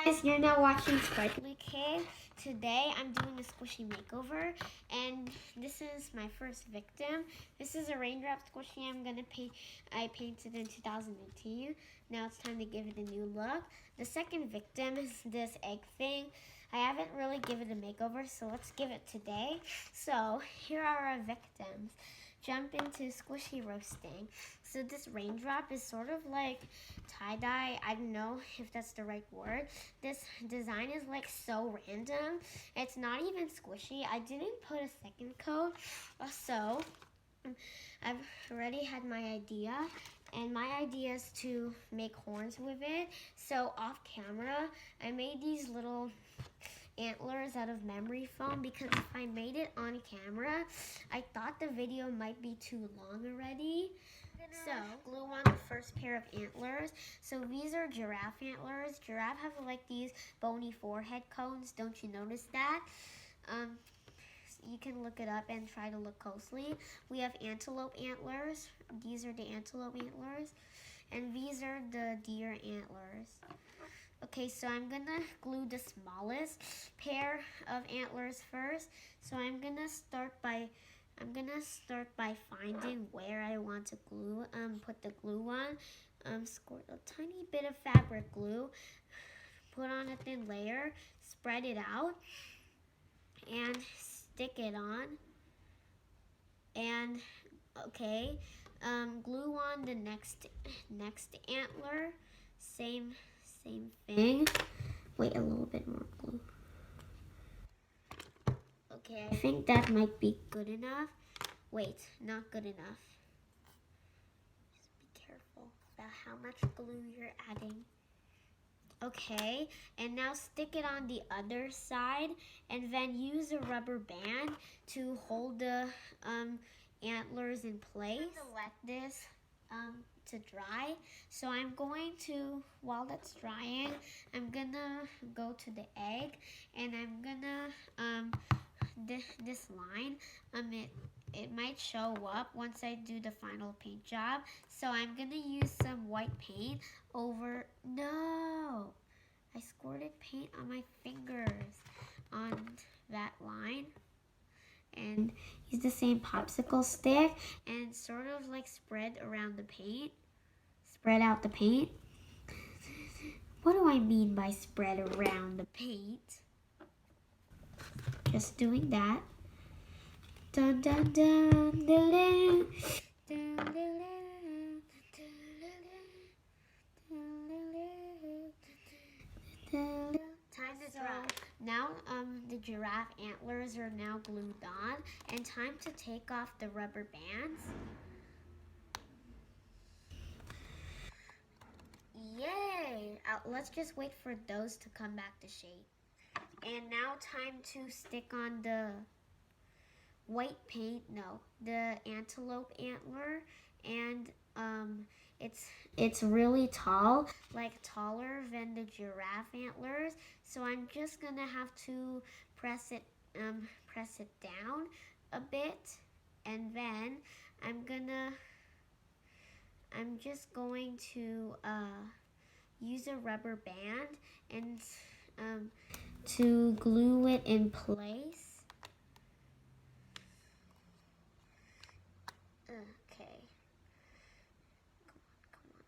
Guys, you're now watching Sparkly Kid. Today I'm doing a squishy makeover, and this is my first victim. This is a Raindrop squishy I painted in 2018. Now it's time to give it a new look. The second victim is this egg thing. I haven't really given it a makeover, so let's give it today. So here are our victims. Jump into squishy roasting. So this Raindrop is sort of like tie-dye. I don't know if that's the right word. This design is like so random. It's not even squishy. I didn't put a second coat. So I've already had my idea, and my idea is to make horns with it. So off camera, I made these little antlers out of memory foam because if I made it on camera, I thought the video might be too long already. So glue on the first pair of antlers. So these are giraffe antlers. Giraffe have like these bony forehead cones. Don't you notice that? You can look it up and try to look closely. We have antelope antlers. These are the antelope antlers. And these are the deer antlers. Okay, so I'm gonna glue the smallest pair of antlers first. So I'm gonna start by finding where I want to glue. Put the glue on. Squirt a tiny bit of fabric glue. Put on a thin layer. Spread it out, and stick it on. And okay, glue on the next antler. Same thing. Wait, a little bit more glue. Okay, I think that might be good enough. Wait, not good enough. Just be careful about how much glue you're adding. Okay, and now stick it on the other side, and then use a rubber band to hold the antlers in place. I'm gonna let this to dry. So I'm going to, while that's drying, I'm gonna go to the egg, and I'm gonna this line, it might show up once I do the final paint job. So I'm gonna use some white paint over, no, I squirted paint on my fingers on that line. And use the same popsicle stick and sort of like spread around the paint. Spread out the paint. What do I mean by spread around the paint? Just doing that. Dun dun dun dun dun dun dun dun. Time to dry. Now the giraffe antlers are now glued on, and time to take off the rubber bands. Yay! Let's just wait for those to come back to shape. And now time to stick on the white paint, the antelope antler, and it's really tall, like taller than the giraffe antlers. So I'm just gonna have to press it down a bit, and then I'm just going to use a rubber band and to glue it in place. Okay. Come on.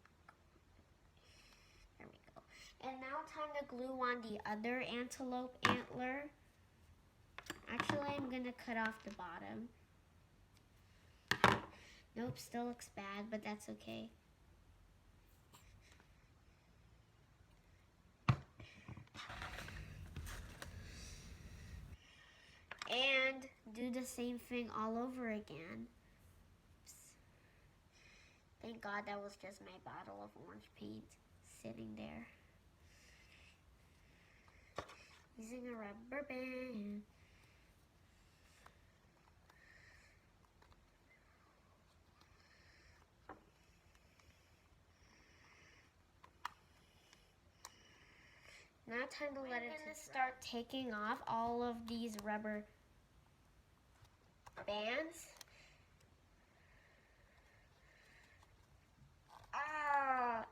There we go. And now time to glue on the other antelope antler. Actually, I'm gonna cut off the bottom. Nope, still looks bad, but that's okay. And do the same thing all over again. Oops. Thank God that was just my bottle of orange paint sitting there. Using a rubber band. Now time to let it start taking off all of these rubber bands. Ah,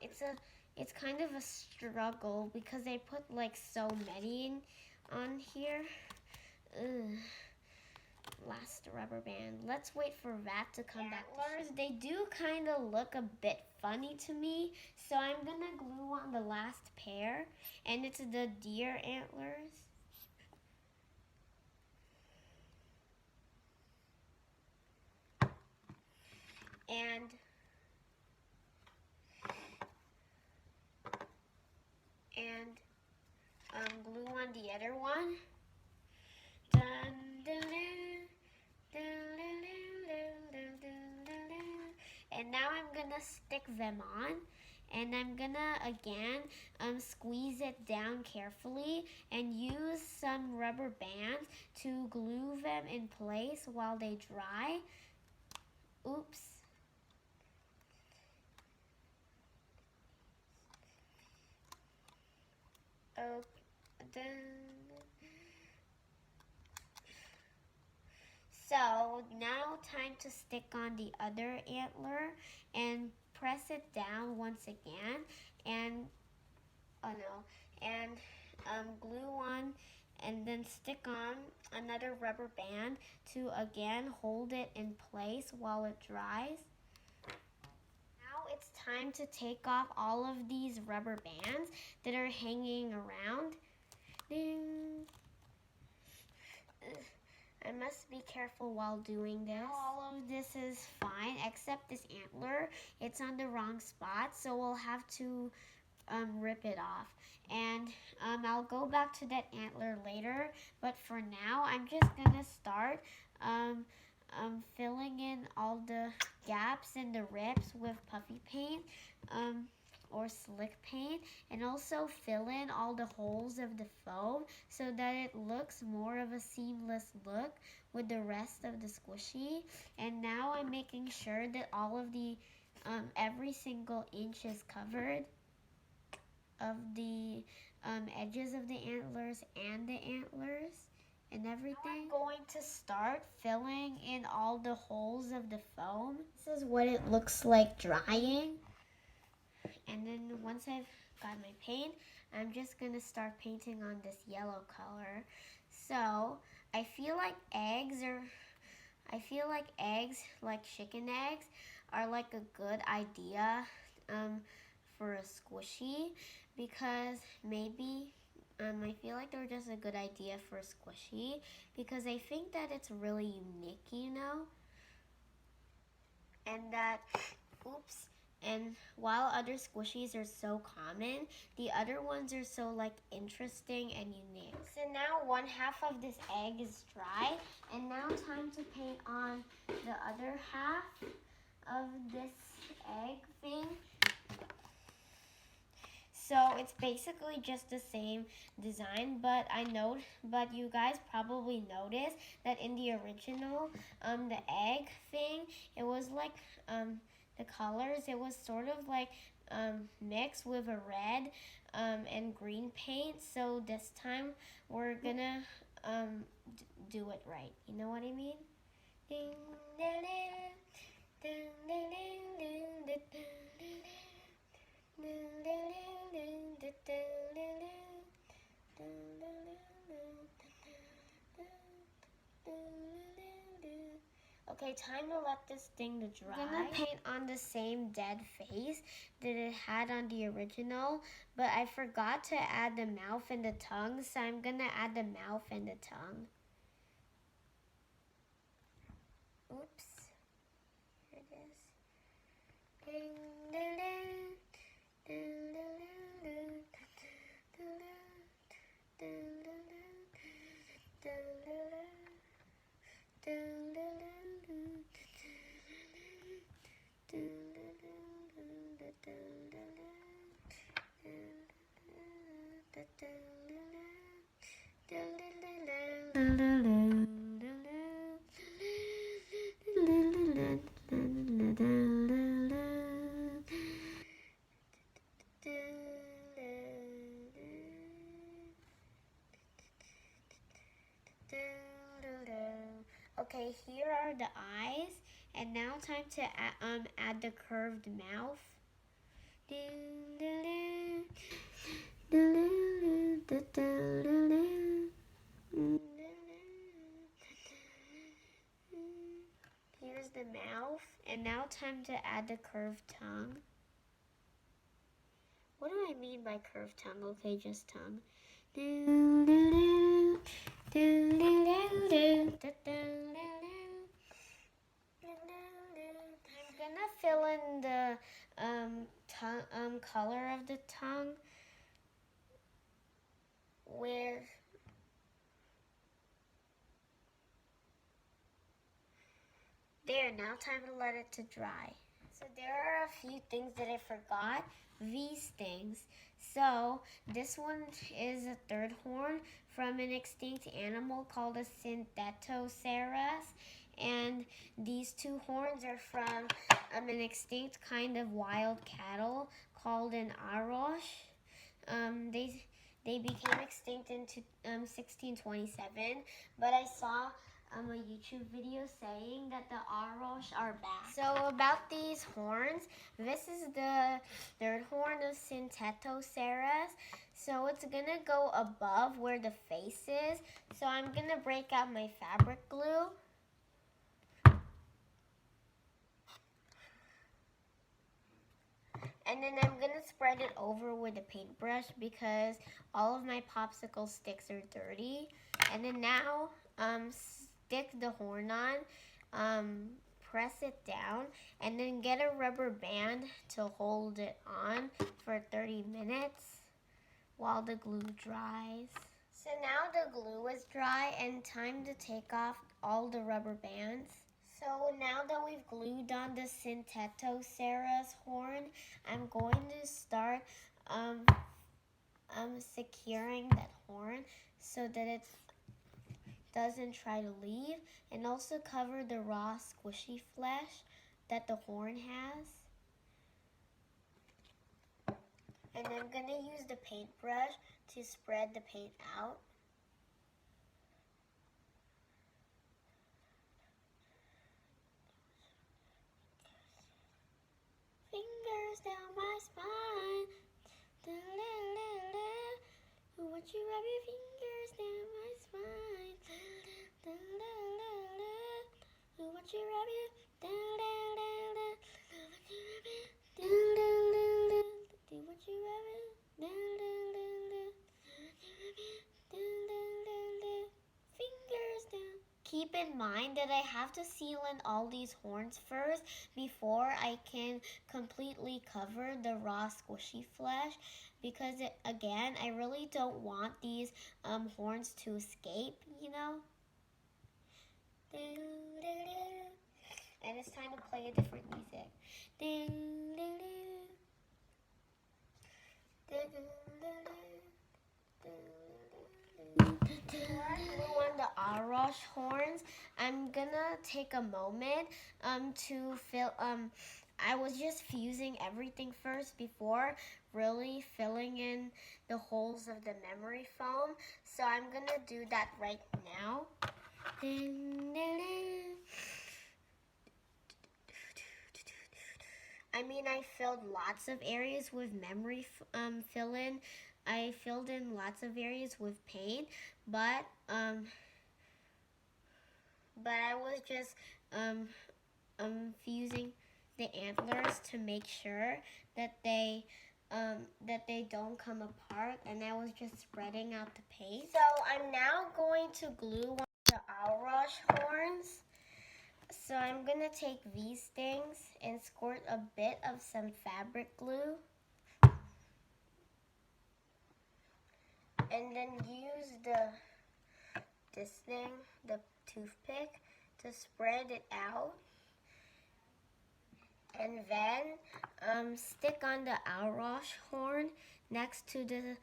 it's kind of a struggle because I put like so many on here. Ugh. Last rubber band. Let's wait for that to come back. They do kind of look a bit funny to me, so I'm gonna glue on the last pair, and it's the deer antlers. And glue on the other one. Dun, dun, dun, and now I'm gonna stick them on, and I'm gonna again squeeze it down carefully and use some rubber bands to glue them in place while they dry. Oops. Oh, so now time to stick on the other antler and press it down once again, and glue on, and then stick on another rubber band to again hold it in place while it dries. Now it's time to take off all of these rubber bands that are hanging around. Ding. I must be careful while doing this. All of this is fine except this antler. It's on the wrong spot, so we'll have to rip it off. And I'll go back to that antler later, but for now I'm just gonna start filling in all the gaps and the rips with puffy paint or slick paint, and also fill in all the holes of the foam so that it looks more of a seamless look with the rest of the squishy. And now I'm making sure that all of the every single inch is covered of the edges of the antlers and the antlers and everything. Now I'm going to start filling in all the holes of the foam. This is what it looks like drying. And then once I've got my paint, I'm just gonna start painting on this yellow color. So I feel like like chicken eggs, are like a good idea for a squishy, because maybe I feel like they're just a good idea for a squishy because I think that it's really unique, you know, and that, oops. And while other squishies are so common, the other ones are so like interesting and unique. So now 1/2 of this egg is dry, and now time to paint on the other half of this egg thing. So it's basically just the same design, but you guys probably noticed that in the original, the egg thing, it was like the colors, it was sort of like mixed with a red and green paint. So this time we're gonna do it right. You know what I mean? Ding, ding, ding, ding, ding, ding, ding. Okay, time to let this thing to dry. I'm gonna paint on the same dead face that it had on the original, but I forgot to add the mouth and the tongue, so I'm gonna add the mouth and the tongue. Oops. Here it is. Ding, ding, ding. Ding, ding, ding, ding, ding, ding, ding, Okay, here are the eyes, and now time to add the curved mouth. Ding, ding, ding. Here's the mouth, and now time to add the curved tongue. What do I mean by curved tongue? Okay, just tongue. I'm gonna fill in the color of the tongue where there. Now time to let it to dry. So there are a few things that I forgot. These things. So this one is a third horn from an extinct animal called a synthetoceras. And these two horns are from an extinct kind of wild cattle called an arosh. They became extinct in 1627, but I saw a YouTube video saying that the arosh are back. So about these horns, this is the third horn of synthetoceras. So it's gonna go above where the face is. So I'm gonna break out my fabric glue. And then I'm gonna spread it over with a paintbrush because all of my popsicle sticks are dirty. And then now, stick the horn on, press it down, and then get a rubber band to hold it on for 30 minutes while the glue dries. So now the glue is dry and time to take off all the rubber bands. So now that we've glued on the synthetoceras horn, I'm going to start securing that horn so that it doesn't try to leave, and also cover the raw squishy flesh that the horn has. And I'm going to use the paintbrush to spread the paint out. Fingers down my spine. Won't you rub your fingers down my spine? Won't you rub it down, down, down, down? Won't you rub it down, down, down, down? Fingers down. Keep in mind that I have to seal in all these horns first before I can completely cover the raw squishy flesh, because again, I really don't want these horns to escape, you know? And it's time to play a different music. Before I glue on the arosh horns, I'm gonna take a moment to fill. I was just fusing everything first before really filling in the holes of the memory foam. So I'm gonna do that right now. I filled lots of areas with memory fill-in. I filled in lots of areas with paint, but I was just fusing the antlers to make sure that they don't come apart, and I was just spreading out the paint. So I'm now going to glue on the arosh horns. So I'm going to take these things and squirt a bit of some fabric glue. And then use this thing, the toothpick, to spread it out. And then stick on the arosh horn next to the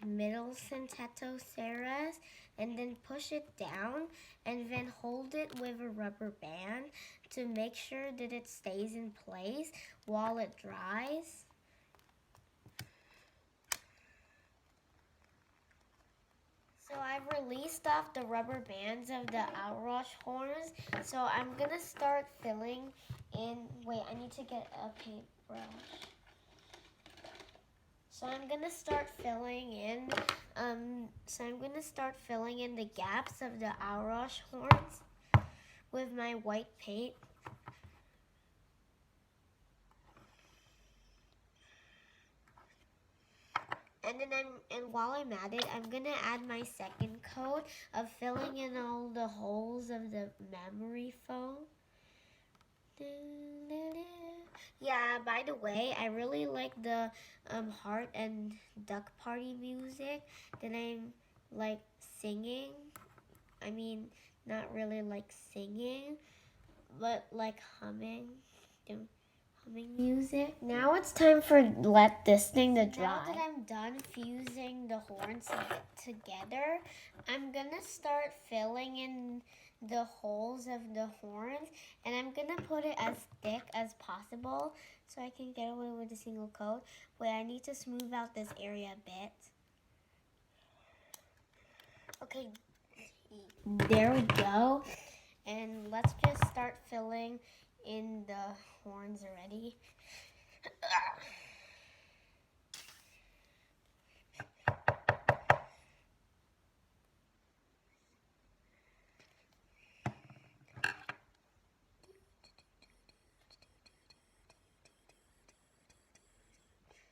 middle synthetoceras, and then push it down, and then hold it with a rubber band to make sure that it stays in place while it dries. So I've released off the rubber bands of the arosh horns, so I'm gonna start filling in. Wait, I need to get a paintbrush. So I'm gonna start filling in. The gaps of the Auroch horns with my white paint. And while I'm at it, I'm gonna add my second coat of filling in all the holes of the memory foam. Yeah, by the way, I really like the Heart and Duck Party music that I'm like singing. I mean, not really like singing, but like humming music. Now it's time for let this thing to dry. Now that I'm done fusing the horns together, I'm gonna start filling in the holes of the horns, and I'm gonna put it as thick as possible so I can get away with a single coat. Wait, I need to smooth out this area a bit. Okay, there we go. And let's just start filling in the horns already.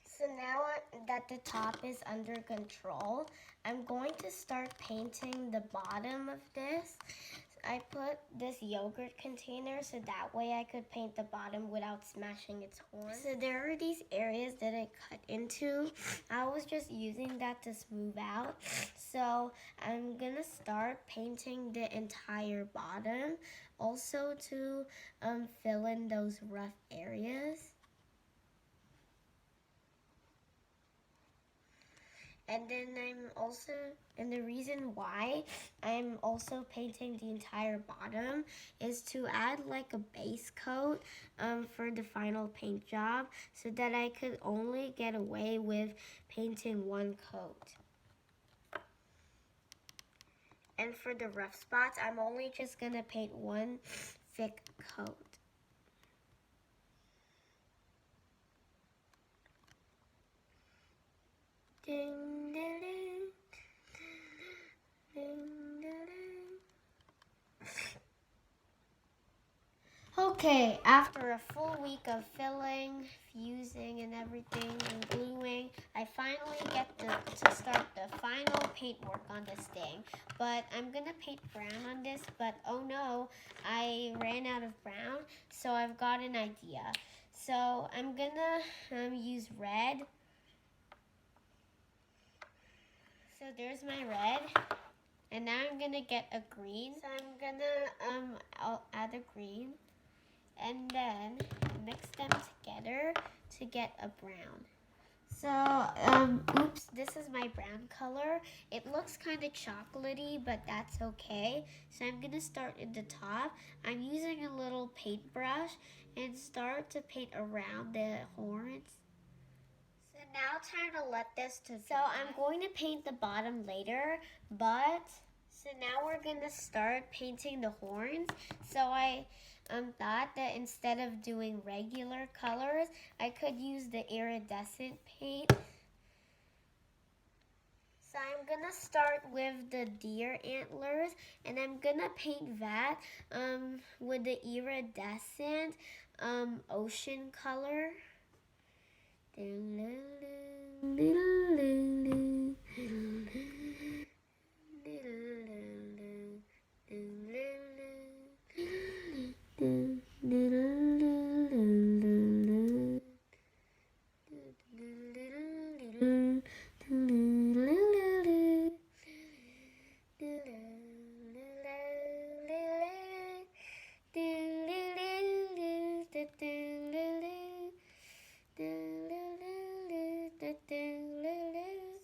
So now that the top is under control, I'm going to start painting the bottom of this. I put this yogurt container so that way I could paint the bottom without smashing its horn. So there are these areas that I cut into. I was just using that to smooth out. So I'm gonna start painting the entire bottom, also to fill in those rough areas. And the reason why I'm also painting the entire bottom is to add like a base coat for the final paint job so that I could only get away with painting one coat. And for the rough spots, I'm only just gonna paint one thick coat. Ding, ding, ding. Okay, after a full week of filling, fusing, and everything, and gluing, I finally get to start the final paint work on this thing. But I'm gonna paint brown on this, but oh no, I ran out of brown, so I've got an idea. So I'm gonna use red. So there's my red. And now I'm gonna get a green. So I'm gonna I'll add a green and then mix them together to get a brown. So, oops, this is my brown color. It looks kind of chocolatey, but that's okay. So I'm gonna start at the top. I'm using a little paintbrush and start to paint around the horns. So now time to let this to dry. So I'm going to paint the bottom later, but so now we're gonna start painting the horns. So I thought that instead of doing regular colors, I could use the iridescent paint. So I'm gonna start with the deer antlers, and I'm gonna paint that with the iridescent ocean color.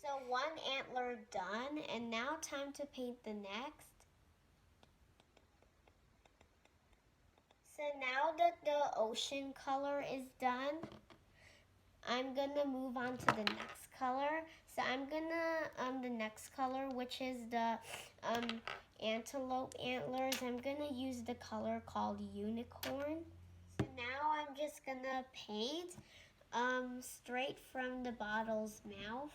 So one antler done, and now time to paint the next. So now that the ocean color is done, I'm gonna move on to the next color. So I'm gonna, the next color, which is the antelope antlers, I'm gonna use the color called unicorn. So now I'm just gonna paint straight from the bottle's mouth.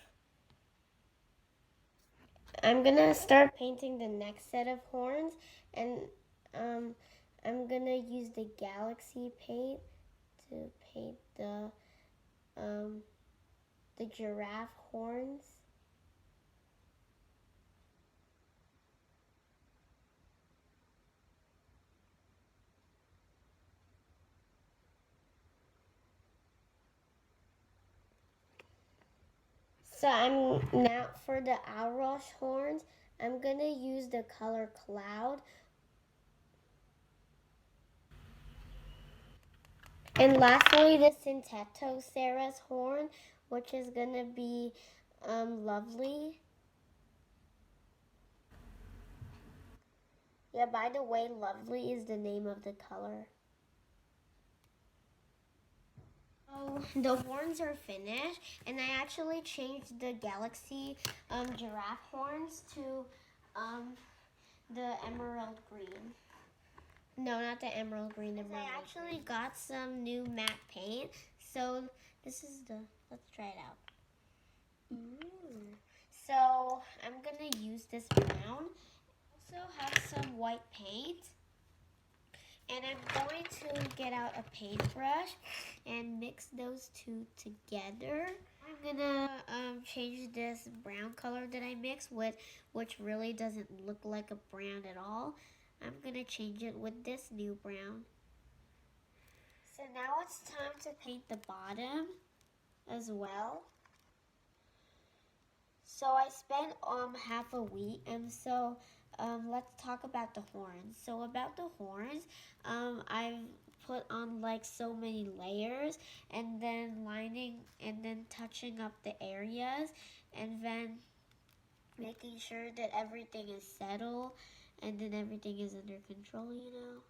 I'm gonna start painting the next set of horns, and I'm gonna use the galaxy paint to paint the giraffe horns. So I'm now for the Owlrush horns, I'm gonna use the color cloud. And lastly, the Syntetoceras horn, which is gonna be lovely. Yeah, by the way, lovely is the name of the color. So the horns are finished, and I actually changed the galaxy giraffe horns to the emerald green. No, not the emerald green. The I actually got some new matte paint, so this is the. Let's try it out. So I'm gonna use this brown. Also have some white paint. And I'm going to get out a paintbrush and mix those two together. I'm gonna change this brown color that I mixed with, which really doesn't look like a brown at all. I'm gonna change it with this new brown. So now it's time to paint the bottom as well. So I spent half a week, and so let's talk about the horns. So about the horns, I've put on like so many layers, and then lining, and then touching up the areas, and then making sure that everything is settled, and then everything is under control, you know.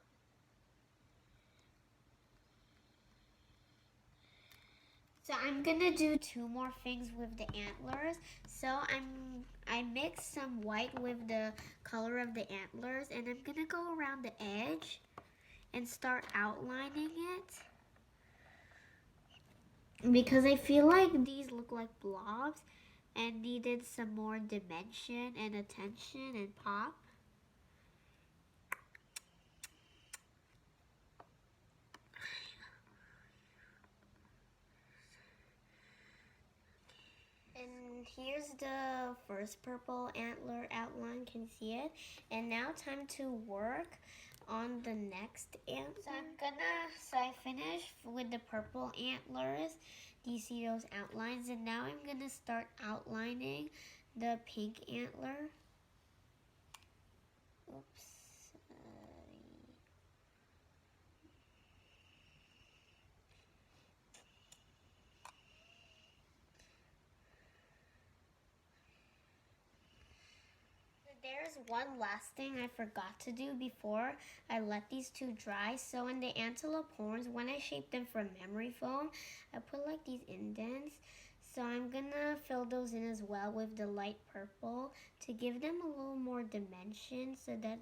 So I'm gonna do two more things with the antlers. So I mixed some white with the color of the antlers, and I'm gonna go around the edge and start outlining it because I feel like these look like blobs and needed some more dimension and attention and pop. And here's the first purple antler outline, can see it. And now time to work on the next antler. So I finished with the purple antlers. Do you see those outlines? And now I'm gonna start outlining the pink antler. Oops. There's one last thing I forgot to do before I let these two dry. So in the antelope horns, when I shaped them from memory foam, I put like these indents. So I'm gonna fill those in as well with the light purple to give them a little more dimension so that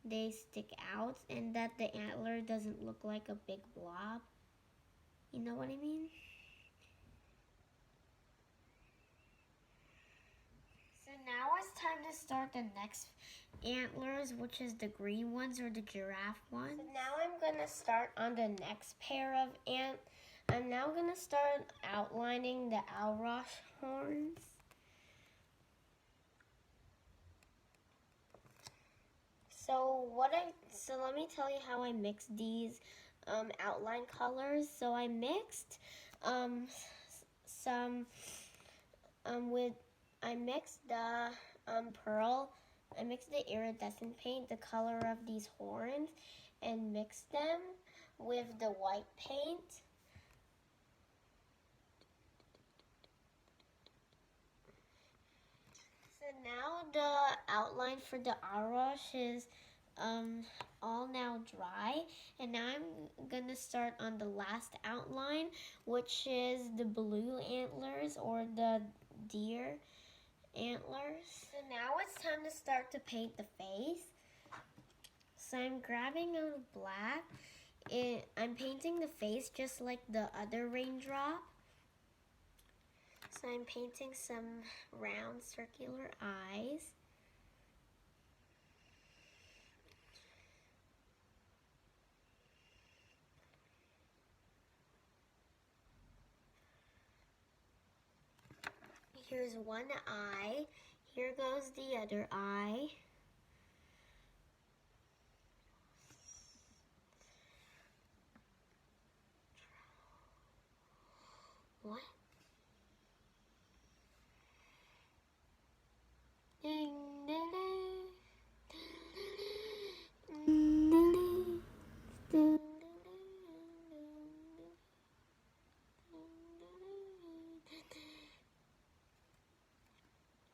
they stick out and that the antler doesn't look like a big blob. You know what I mean? So now it's time to start the next antlers, which is the green ones or the giraffe ones. So now I'm gonna start on the next pair of I'm now gonna start outlining the Owlrush horns. So let me tell you how I mixed these outline colors. So I mixed some with I mixed the pearl. I mixed the iridescent paint, the color of these horns, and mixed them with the white paint. So now the outline for the Owlrush is all now dry, and now I'm gonna start on the last outline, which is the blue antlers or the deer antlers. So now it's time to start to paint the face. So I'm grabbing a black. I'm painting the face just like the other raindrop. So I'm painting some round circular eyes. Here's one eye. Here goes the other eye. What?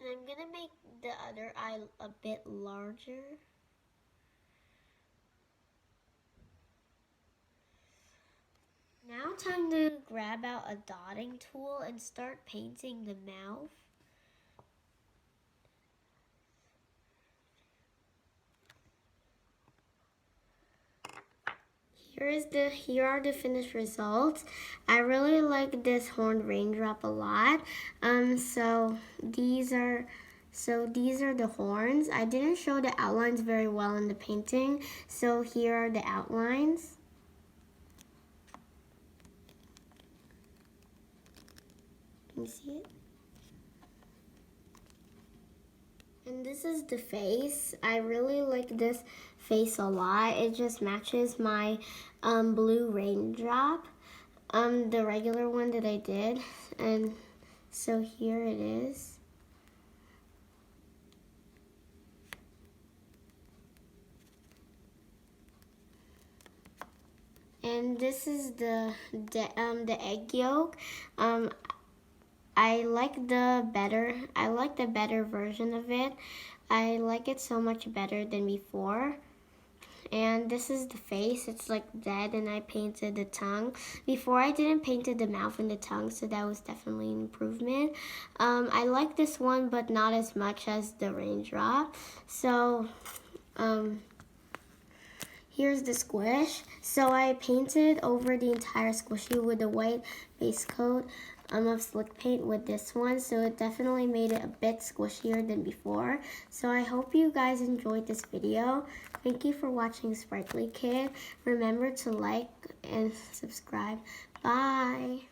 I'm gonna make the other eye a bit larger. Now time to grab out a dotting tool and start painting the mouth. Here are the finished results. I really like this horned raindrop a lot. So these are the horns. I didn't show the outlines very well in the painting, so here are the outlines. Can you see it? And this is the face. I really like this face a lot. It just matches my blue raindrop, the regular one that I did. And so here it is. And this is the egg yolk. I like the better version of it. I like it so much better than before. And this is the face. It's like dead, and I painted the tongue. Before I didn't painted the mouth and the tongue, so that was definitely an improvement. I like this one, but not as much as the raindrop. So here's the squish. So I painted over the entire squishy with a white base coat of slick paint with this one, so it definitely made it a bit squishier than before. So I hope you guys enjoyed this video. Thank you for watching Sparkly Kid. Remember to like and subscribe. Bye!